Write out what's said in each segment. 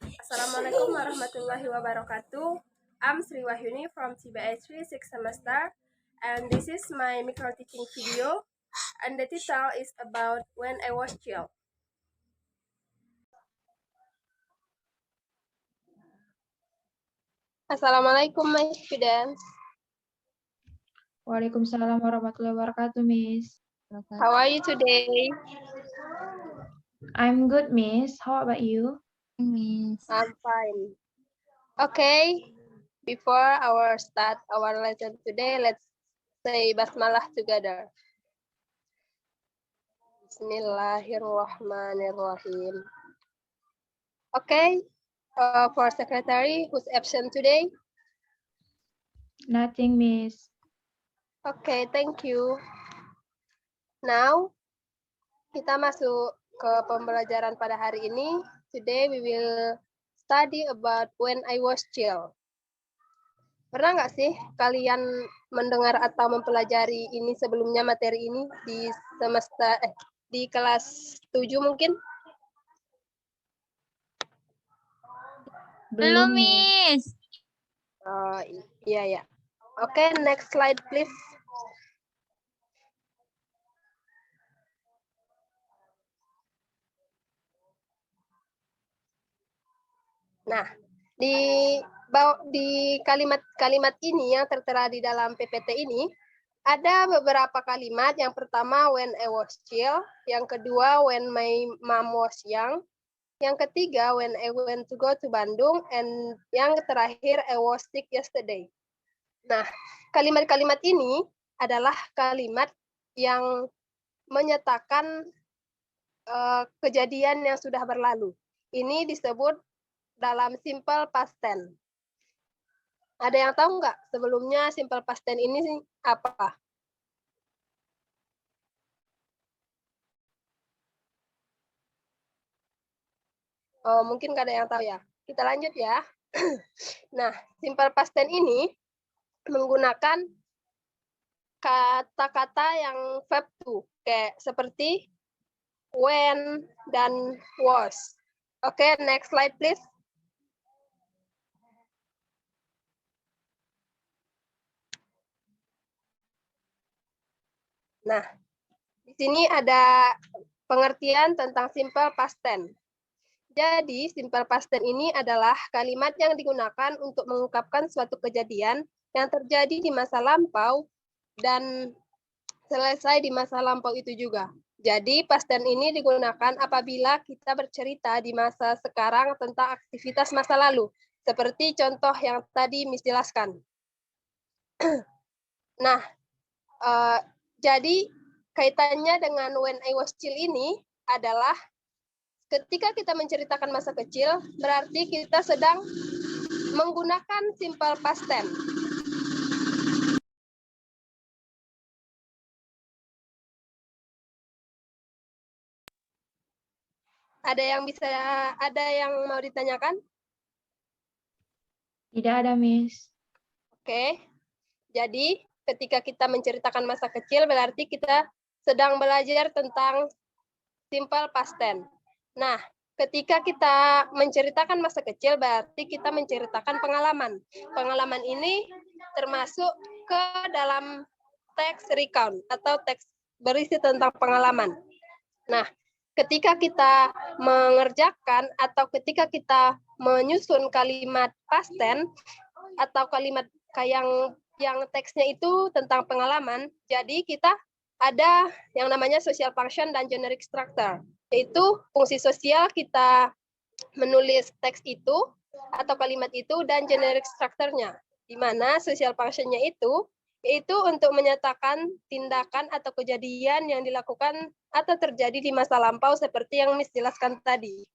Assalamualaikum warahmatullahi wabarakatuh. I'm Sri Wahyuni from TBI3 6th semester, and this is my micro teaching video, and the title is about when I was child. Assalamualaikum, my students. Waalaikumsalam warahmatullahi wabarakatuh, Miss. How are you today? I'm good, Miss. How about you? Miss. I'm fine. Okay, before our start our lesson today, let's say basmalah together. Bismillahirrahmanirrahim. Okay, for secretary who's absent today? Nothing, Miss. Okay, thank you. Now, kita masuk ke pembelajaran pada hari ini. Today we will study about when I was child. Pernah nggak sih kalian mendengar atau mempelajari ini sebelumnya materi ini di di kelas 7 mungkin? Belum, Miss. Oh, iya ya. Oke, next slide please. Nah, di kalimat-kalimat ini yang tertera di dalam PPT ini ada beberapa kalimat. Yang pertama when I was child, yang kedua when my mom was young, yang ketiga when I went to go to Bandung, and yang terakhir I was sick yesterday. Nah, kalimat-kalimat ini adalah kalimat yang menyatakan kejadian yang sudah berlalu. Ini disebut dalam simple past tense. Ada yang tahu nggak sebelumnya simple past tense ini apa? Oh, mungkin nggak ada yang tahu ya. Kita lanjut ya. Nah, simple past tense ini menggunakan kata-kata yang verb to, kayak seperti when dan was. Oke, next slide please. Nah, di sini ada pengertian tentang simple past tense. Jadi, simple past tense ini adalah kalimat yang digunakan untuk mengungkapkan suatu kejadian yang terjadi di masa lampau dan selesai di masa lampau itu juga. Jadi, past tense ini digunakan apabila kita bercerita di masa sekarang tentang aktivitas masa lalu, seperti contoh yang tadi Miss jelaskan. Nah, jadi kaitannya dengan when I was child ini adalah ketika kita menceritakan masa kecil, berarti kita sedang menggunakan simple past tense. Ada yang mau ditanyakan? Tidak ada, Miss. Oke. Jadi, ketika kita menceritakan masa kecil, berarti kita sedang belajar tentang simple past tense. Nah, ketika kita menceritakan masa kecil, berarti kita menceritakan pengalaman. Pengalaman ini termasuk ke dalam teks recount atau teks berisi tentang pengalaman. Nah, ketika kita mengerjakan atau ketika kita menyusun kalimat past tense atau kalimat yang teksnya itu tentang pengalaman, jadi kita ada yang namanya social function dan generic structure, yaitu fungsi sosial kita menulis teks itu atau kalimat itu dan generic structure-nya, di mana social function-nya itu yaitu untuk menyatakan tindakan atau kejadian yang dilakukan atau terjadi di masa lampau seperti yang Miss jelaskan tadi.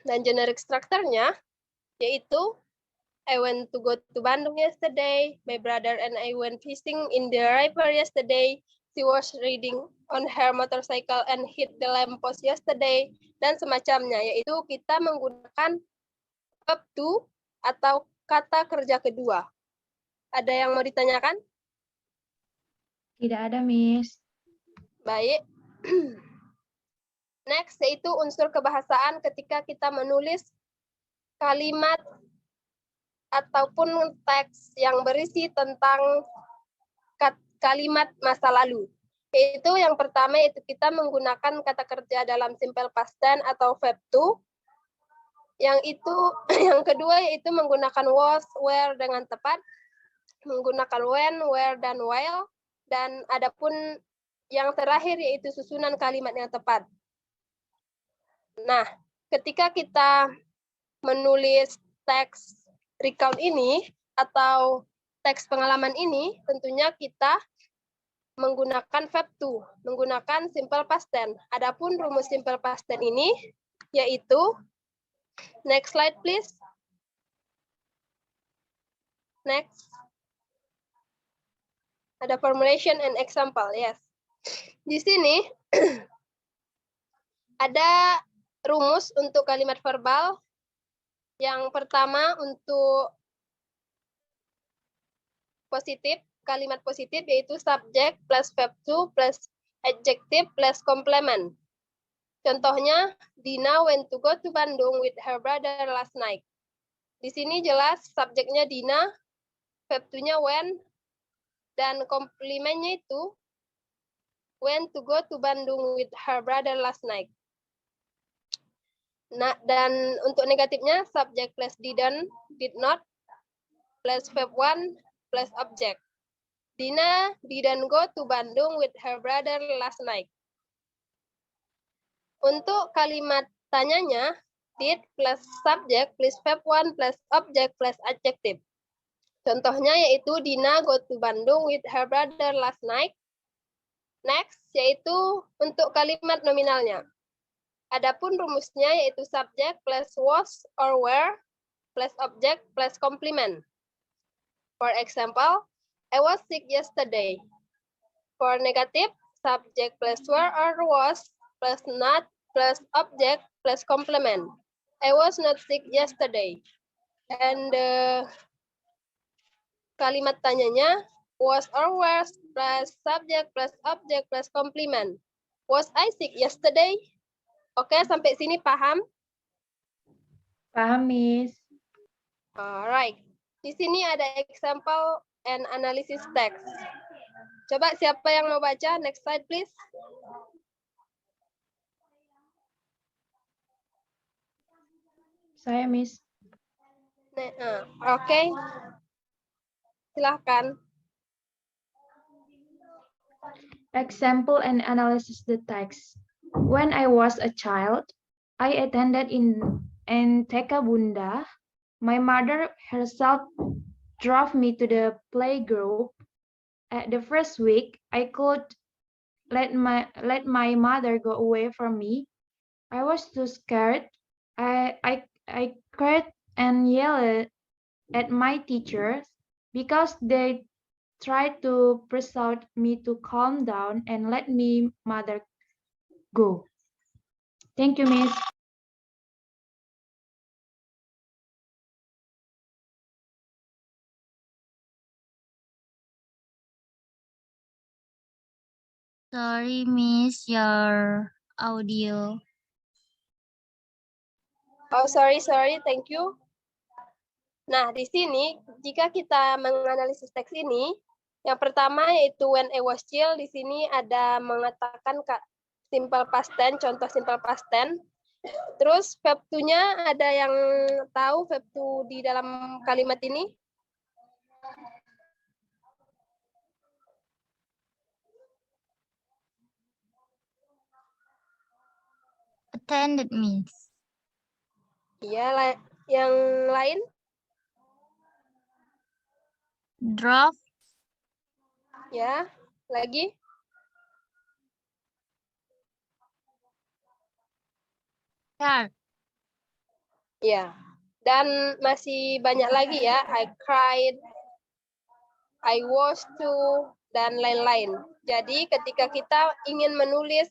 Dan generic structure-nya yaitu I went to go to Bandung yesterday. My brother and I went fishing in the river yesterday. She was riding on her motorcycle and hit the lamppost yesterday. Dan semacamnya, yaitu kita menggunakan verb to atau kata kerja kedua. Ada yang mau ditanyakan? Tidak ada, Miss. Baik. Next, yaitu unsur kebahasaan ketika kita menulis kalimat ataupun teks yang berisi tentang kalimat masa lalu. Yaitu yang pertama yaitu kita menggunakan kata kerja dalam simple past tense atau verb to. Yang kedua yaitu menggunakan was, were dengan tepat, menggunakan when, where, dan while, dan adapun yang terakhir yaitu susunan kalimat yang tepat. Nah, ketika kita menulis teks recount ini atau teks pengalaman ini, tentunya kita menggunakan verb to, menggunakan simple past tense. Adapun rumus simple past tense ini yaitu, next slide please. Next. Ada formulation and example, yes. Di sini ada rumus untuk kalimat verbal. Yang pertama untuk positif, kalimat positif yaitu subject plus verb to plus adjective plus complement. Contohnya, Dina went to go to Bandung with her brother last night. Di sini jelas subjeknya Dina, verb to-nya when, dan komplimennya itu went to go to Bandung with her brother last night. Nah, dan untuk negatifnya subject plus didn't, did not, plus verb one, plus object. Dina didn't go to Bandung with her brother last night. Untuk kalimat tanyanya, did plus subject plus verb one plus object plus adjective. Contohnya yaitu Dina go to Bandung with her brother last night. Next, yaitu untuk kalimat nominalnya. Adapun rumusnya yaitu subject plus was or were plus object plus complement. For example, I was sick yesterday. For negative, subject plus were or was plus not plus object plus complement. I was not sick yesterday. And kalimat tanyanya was or were plus subject plus object plus complement. Was I sick yesterday? Oke, sampai sini paham? Paham, Miss. Alright. Di sini ada example and analysis text. Coba siapa yang mau baca? Next slide, please. Saya, Miss. Oke. Silahkan. Example and analysis the text. When I was a child, I attended in TK Bunda. My mother herself drove me to the playgroup. At the first week, I could let my mother go away from me. I was too scared. I cried and yelled at my teachers because they tried to persuade me to calm down and let me mother go. Thank you, Miss. Sorry, Miss, your audio. Oh, sorry. Thank you. Nah, di sini, jika kita menganalisis teks ini, yang pertama yaitu when I was child, di sini ada mengatakan simple past tense, contoh simple past tense. Terus verb to-nya ada yang tahu verb to di dalam kalimat ini? Attended, Miss. Iya, yang lain? Drove. Ya, lagi? Car. Ya, dan masih banyak lagi ya. I cried, I was too, dan lain-lain. Jadi ketika kita ingin menulis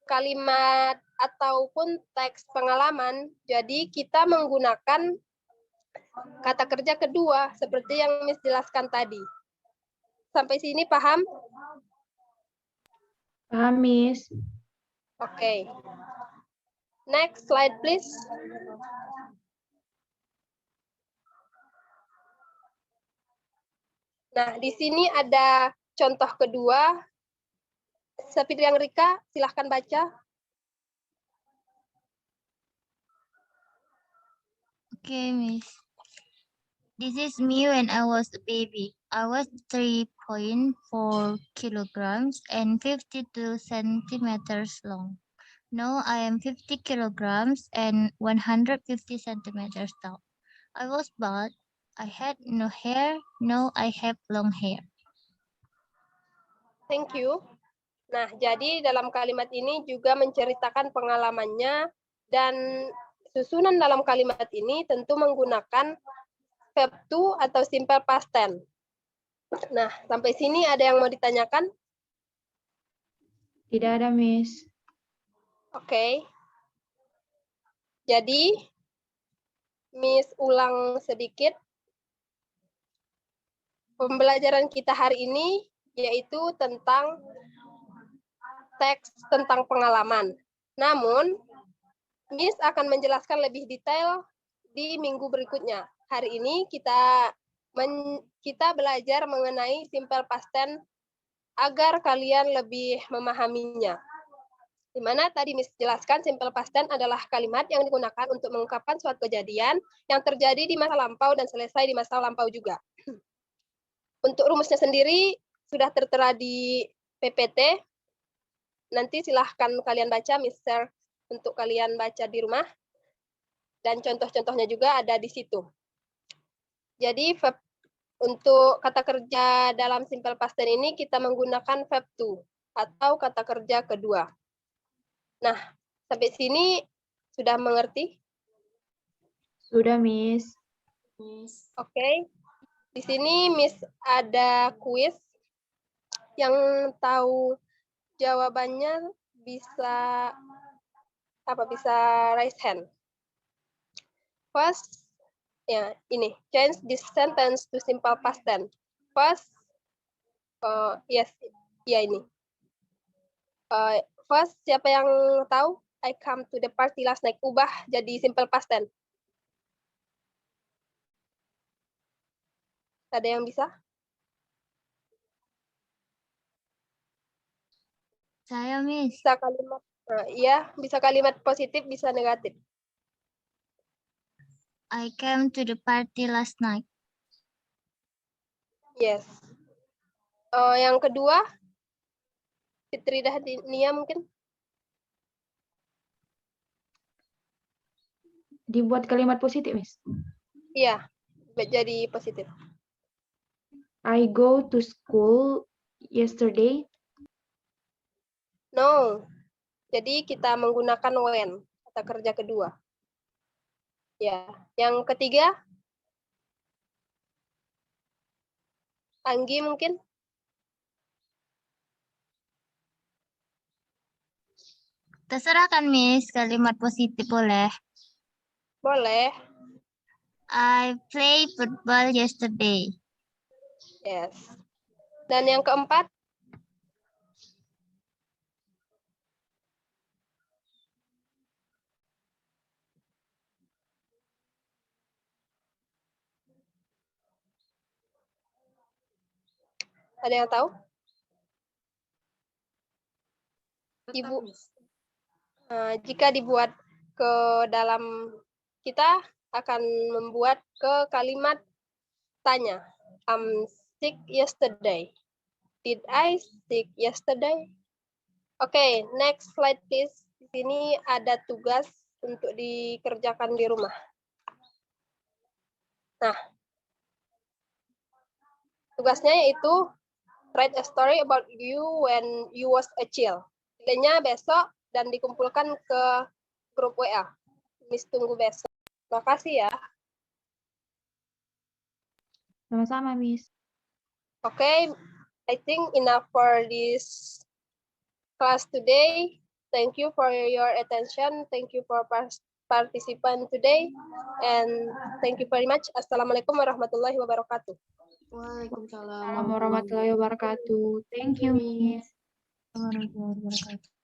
kalimat ataupun teks pengalaman, jadi kita menggunakan kata kerja kedua seperti yang Miss jelaskan tadi. Sampai sini paham? Paham, Miss. Oke. Next slide, please. Nah, di sini ada contoh kedua. Sapitri yang Rika, silahkan baca. Okay, Miss. This is me when I was a baby. I was 3.4 kilograms and 52 centimeters long. Now I am 50 kilograms and 150 centimeters tall. I was bald. I had no hair. Now I have long hair. Thank you. Nah, jadi dalam kalimat ini juga menceritakan pengalamannya dan susunan dalam kalimat ini tentu menggunakan verb to atau simple past tense. Nah, sampai sini ada yang mau ditanyakan? Tidak ada, Miss. Oke. Jadi, Miss ulang sedikit. Pembelajaran kita hari ini yaitu tentang teks tentang pengalaman. Namun, Miss akan menjelaskan lebih detail di minggu berikutnya. Hari ini kita belajar mengenai simple past tense agar kalian lebih memahaminya. Di mana tadi Miss jelaskan simple past tense adalah kalimat yang digunakan untuk mengungkapkan suatu kejadian yang terjadi di masa lampau dan selesai di masa lampau juga. Untuk rumusnya sendiri sudah tertera di PPT. Nanti silahkan kalian baca, Miss share untuk kalian baca di rumah. Dan contoh-contohnya juga ada di situ. Jadi untuk kata kerja dalam simple past tense ini kita menggunakan verb to atau kata kerja kedua. Nah, sampai sini sudah mengerti? Sudah, Miss. Oke. Di sini Miss ada kuis. Yang tahu jawabannya bisa raise hand. First, ya ini change this sentence to simple past tense. First, yes, ya ini. First, siapa yang tahu? I come to the party last night. Ubah jadi simple past tense. Ada yang bisa? Saya, Miss. Bisa kalimat, iya, bisa kalimat positif, bisa negatif. I came to the party last night. Yes. Yang kedua, Fitri Dahnia mungkin? Dibuat kalimat positif, Miss. Iya, jadi positif. I go to school yesterday. No. Jadi kita menggunakan when, kata kerja kedua. Ya, yang ketiga, Anggi mungkin? Terserah kan, Miss. Kalimat positif boleh. Boleh. I played football yesterday. Yes. Dan yang keempat? Ada yang tahu? Ibu. Jika dibuat ke dalam, kita akan membuat ke kalimat tanya. I'm sick yesterday. Did I sick yesterday? Oke, next slide please. Di sini ada tugas untuk dikerjakan di rumah. Nah, tugasnya yaitu write a story about you when you was a child. Nilainya besok dan dikumpulkan ke grup WA. Miss tunggu besok. Terima kasih ya. Sama-sama, Miss. Okay, I think enough for this class today. Thank you for your attention. Thank you for participant today. And thank you very much. Assalamualaikum warahmatullahi wabarakatuh. Waalaikumsalam warahmatullahi wabarakatuh. Thank you, Miss. Warahmatullahi wabarakatuh.